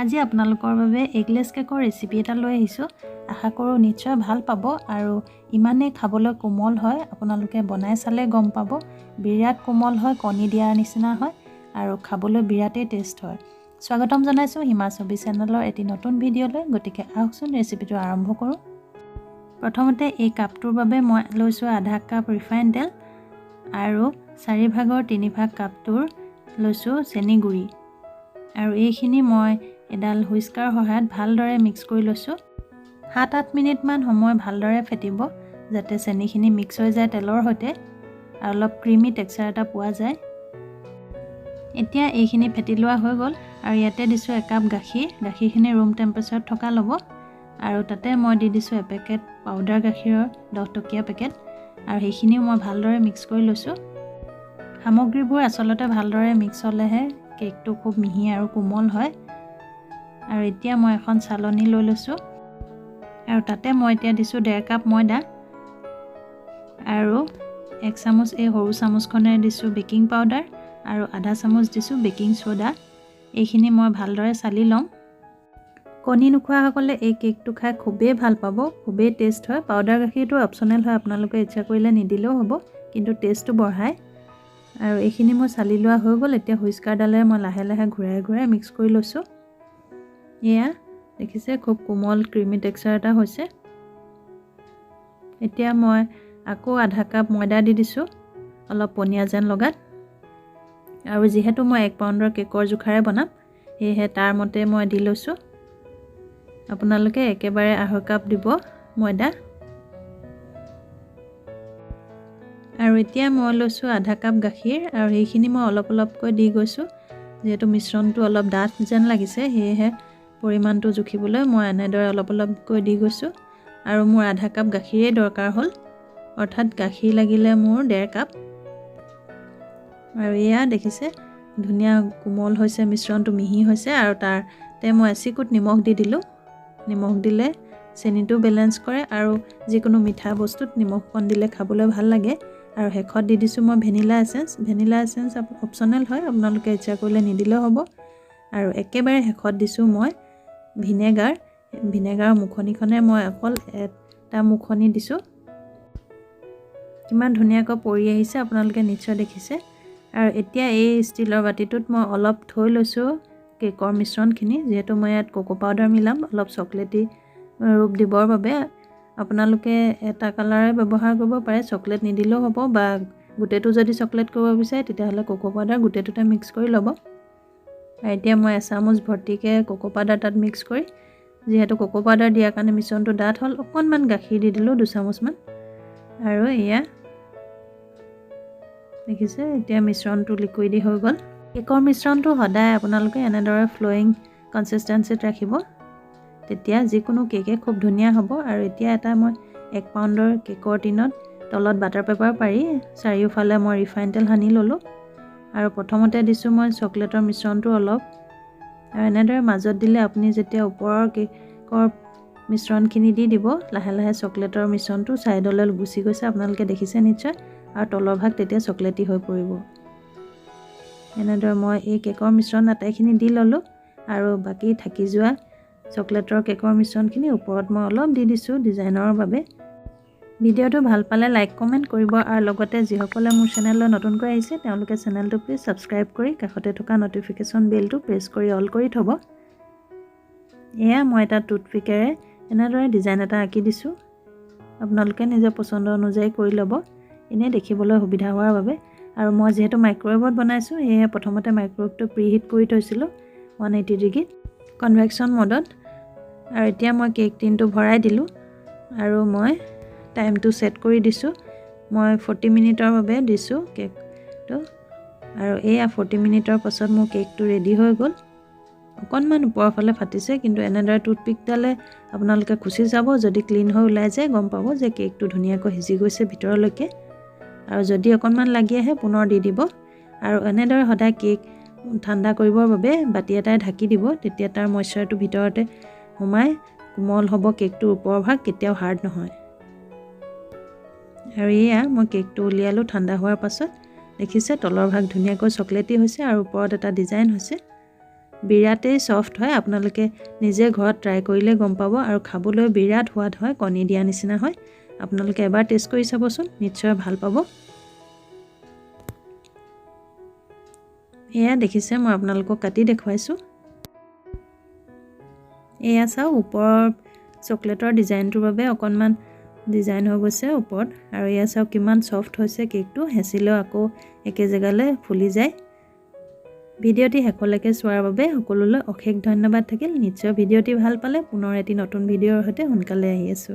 আজি আপোনালোকৰ বাবে এগলেছ কেকৰ ৰেচিপি এটা লৈ আহিছোঁ। আশা কৰোঁ নিশ্চয় ভাল পাব আৰু ইমানেই খাবলৈ কোমল হয়, আপোনালোকে বনাই চালে গম পাব। বিৰাট কোমল হয়, কণী দিয়াৰ নিচিনা হয় আৰু খাবলৈ বিৰাটেই টেষ্ট হয়। স্বাগতম জনাইছোঁ হিমা হবিজ চেনেলৰ এটি নতুন ভিডিঅ'লৈ। গতিকে আহকচোন ৰেচিপিটো আৰম্ভ কৰোঁ। প্ৰথমতে এই কাপটোৰ বাবে মই লৈছোঁ আধা কাপ ৰিফাইন তেল আৰু 4/3 কাপটোৰ লৈছোঁ চেনি গুড়ি আৰু এইখিনি মই এডাল হুইস্কাৰ সহায়ত ভালদৰে মিক্স কৰি লৈছোঁ। 7-8 মিনিটমান সময় ভালদৰে ফেটিব যাতে চেনিখিনি মিক্স হৈ যায় তেলৰ সৈতে আৰু অলপ ক্ৰিমি টেক্সচাৰ এটা পোৱা যায়। এতিয়া এইখিনি ফেটি লোৱা হৈ গ'ল আৰু ইয়াতে দিছোঁ 1 কাপ গাখীৰ। গাখীৰখিনি ৰুম টেম্পাৰেচাৰত থকা ল'ব আৰু তাতে মই দি দিছোঁ এপেকেট পাউডাৰ গাখীৰৰ 10 টকীয়া পেকেট আৰু সেইখিনিও মই ভালদৰে মিক্স কৰি লৈছোঁ। সামগ্ৰীবোৰ আচলতে ভালদৰে মিক্স হ'লেহে কেকটো খুব মিহি আৰু কোমল হয়। আৰু এতিয়া মই এখন চালনী লৈ লৈছোঁ আৰু তাতে মই এতিয়া দিছোঁ 1.5 কাপ ময়দা আৰু 1 চামুচ এই সৰু চামুচখনেৰে দিছোঁ বেকিং পাউডাৰ আৰু আধা চামুচ দিছোঁ বেকিং সোডা। এইখিনি মই ভালদৰে চালি ল'ম। কণী নোখোৱাসকলে এই কেকটো খাই খুবেই ভাল পাব, খুবেই টেষ্ট হয়। পাউডাৰ গাখীৰটো অপশ্যনেল হয়, আপোনালোকে ইচ্ছা কৰিলে নিদিলেও হ'ব, কিন্তু টেষ্টটো বঢ়ায়। আৰু এইখিনি মই চালি লোৱা হৈ গ'ল। এতিয়া হুইস্কাৰডালেৰে মই লাহে লাহে ঘূৰাই ঘূৰাই মিক্স কৰি লৈছোঁ। এয়া দেখিছে খুব কোমল ক্ৰিমি টেক্সচাৰ এটা হৈছে। এতিয়া মই আকৌ আধা কাপ ময়দা দি দিছোঁ অলপ পনীয়া যেন লগাত। আৰু যিহেতু মই 1 পাউণ্ডৰ কেকৰ জোখাৰে বনাম সেয়েহে তাৰ মতে মই দি লৈছোঁ। আপোনালোকে একেবাৰে 1/2 কাপ দিব ময়দা। আৰু এতিয়া মই লৈছোঁ আধা কাপ গাখীৰ আৰু সেইখিনি মই অলপ অলপকৈ দি গৈছোঁ। যিহেতু মিশ্ৰণটো অলপ ডাঠ যেন লাগিছে সেয়েহে পৰিমাণটো জুখিবলৈ মই এনেদৰে অলপ অলপকৈ দি গৈছোঁ আৰু মোৰ আধা কাপ গাখীৰেই দৰকাৰ হ'ল, অৰ্থাৎ গাখীৰ লাগিলে মোৰ 1.5 কাপ। আৰু এয়া দেখিছে ধুনীয়া কোমল হৈছে, মিশ্ৰণটো মিহি হৈছে আৰু তাতে মই এচিকুট নিমখ দি দিলোঁ। নিমখ দিলে চেনিটো বেলেঞ্চ কৰে আৰু যিকোনো মিঠা বস্তুত নিমখ অকণ দিলে খাবলৈ ভাল লাগে। আৰু শেষত দি দিছোঁ মই vanilla essence. Vanilla essence optional হয়, আপোনালোকে ইচ্ছা কৰিলে নিদিলেও হ'ব। আৰু একেবাৰে শেষত দিছোঁ মই ভিনেগাৰ। ভিনেগাৰৰ মুখনিখনে মই অকল এটা মুখনি দিছোঁ। কিমান ধুনীয়াকৈ পৰি আহিছে আপোনালোকে নিশ্চয় দেখিছে। আৰু এতিয়া এই ষ্টীলৰ বাতিটোত মই অলপ থৈ লৈছোঁ কেকৰ মিশ্ৰণখিনি। যিহেতু মই ইয়াত কোকো পাউডাৰ মিলাম অলপ চকলেটি ৰূপ দিবৰ বাবে। আপোনালোকে এটা কালাৰে ব্যৱহাৰ কৰিব পাৰে, চকলেট নিদিলেও হ'ব, বা গোটেইটো যদি চকলেট কৰিব বিচাৰে তেতিয়াহ'লে কোকো পাউডাৰ গোটেইটোতে মিক্স কৰি ল'ব। আৰু এতিয়া মই এচামুচ ভৰ্তিকৈ কোকো পাউডাৰ তাত মিক্স কৰি, যিহেতু কোকো পাউডাৰ দিয়াৰ কাৰণে মিশ্ৰণটো ডাঠ হ'ল, অকণমান গাখীৰ দি দিলোঁ 2 চামুচমান। আৰু এয়া দেখিছে এতিয়া মিশ্ৰণটো লিকুইডি হৈ গ'ল। কেকৰ মিশ্ৰণটো সদায় আপোনালোকে এনেদৰে ফ্ল'য়িং কনচিষ্টেঞ্চিত ৰাখিব, তেতিয়া যিকোনো কেকে খুব ধুনীয়া হ'ব। আৰু এতিয়া এটা মই 1 পাউণ্ডৰ কেকৰ টিনত তলত বাটাৰ পেপাৰ পাৰি চাৰিওফালে মই ৰিফাইন তেল সানি ল'লোঁ। আৰু প্ৰথমতে দিছোঁ মই চকলেটৰ মিশ্ৰণটো অলপ, আৰু এনেদৰে মাজত দিলে আপুনি যেতিয়া ওপৰৰ কেকৰ মিশ্ৰণখিনি দি দিব, লাহে লাহে চকলেটৰ মিশ্ৰণটো ছাইডলৈ গুচি গৈছে, আপোনালোকে দেখিছে নিশ্চয়। আৰু তলৰ ভাগ তেতিয়া চকলেটি হৈ পৰিব। এনেদৰে মই এই কেকৰ মিশ্ৰণ আটাইখিনি দি ল'লোঁ আৰু বাকী থাকি যোৱা চকলেটৰ কেকৰ মিশ্ৰণখিনি ওপৰত মই অলপ দি দিছোঁ ডিজাইনৰ বাবে। ভিডিঅ'টো ভাল পালে লাইক কমেণ্ট কৰিব আৰু লগতে যিসকলে মোৰ চেনেললৈ নতুনকৈ আহিছে তেওঁলোকে চেনেলটো প্লিজ ছাবস্ক্ৰাইব কৰি কাষতে থকা ন'টিফিকেশ্যন বেলটো প্ৰেছ কৰি অল কৰি থ'ব। এয়া মই এটা টুথপিকেৰে এনেদৰে ডিজাইন এটা আঁকি দিছোঁ। আপোনালোকে নিজৰ পচন্দ অনুযায়ী কৰি ল'ব, এনেই দেখিবলৈ সুবিধা হোৱাৰ বাবে। আৰু মই যিহেতু মাইক্ৰ'ৱেভত বনাইছোঁ সেয়েহে প্ৰথমতে মাইক্ৰ'ৱেভটো প্ৰিহিট কৰি থৈছিলোঁ 180 ডিগ্ৰীত কনভেকশ্যন মডত। আৰু এতিয়া মই কেক টিনটো ভৰাই দিলোঁ আৰু মই টাইমটো ছেট কৰি দিছোঁ। মই 40 মিনিটৰ বাবে দিছোঁ কেকটো। আৰু এয়া 40 মিনিটৰ পাছত মোৰ কেকটো ৰেডি হৈ গ'ল। অকণমান ওপৰৰ ফালে ফাটিছে, কিন্তু এনেদৰে টুথপিকডালে আপোনালোকে খুচি চাব, যদি ক্লিন হৈ ওলাই যায় গম পাব যে কেকটো ধুনীয়াকৈ সিজি গৈছে ভিতৰলৈকে। আৰু যদি অকণমান লাগি আহে পুনৰ দি দিব। আৰু এনেদৰে সদায় কেক ঠাণ্ডা কৰিবৰ বাবে বাতি এটাই ঢাকি দিব, তেতিয়া তাৰ মইশ্চাৰটো ভিতৰতে সোমাই কোমল হ'ব কেকটোৰ ওপৰৰ ভাগ, কেতিয়াও হাৰ্ড নহয়। আৰু এয়া মই কেকটো উলিয়ালোঁ ঠাণ্ডা হোৱাৰ পাছত। দেখিছে তলৰ ভাগ ধুনীয়াকৈ চকলেটি হৈছে আৰু ওপৰত এটা ডিজাইন হৈছে। বিৰাটেই সফট হয় আপোনালোকে নিজে ঘৰত ট্ৰাই কৰিলে গম পাব আৰু খাবলৈ বিৰাট সোৱাদ হয় কণী দিয়া নিচিনা হয় আপোনালোকে এবাৰ টেষ্ট কৰি চাবচোন নিশ্চয় ভাল পাব এয়া দেখিছে মই আপোনালোকক কাটি দেখুৱাইছো এয়া চাও ওপৰৰ চকলেটৰ ডিজাইনটোৰ বাবে অকনমান ডিজাইন হৈ গৈছে ওপৰত আৰু এয়া চাও কিমান সফট হৈছে কেকটো হেঁচিলেও আকৌ একে জেগালৈ ফুলি যায় ভিডিঅ'টি শেষলৈকে চোৱাৰ বাবে সকলোলৈ অশেষ ধন্যবাদ থাকিল নিশ্চয় ভিডিঅ'টি ভাল পালে পুনৰ এটি নতুন ভিডিঅ'ৰ সৈতে সোনকালে আহি আছো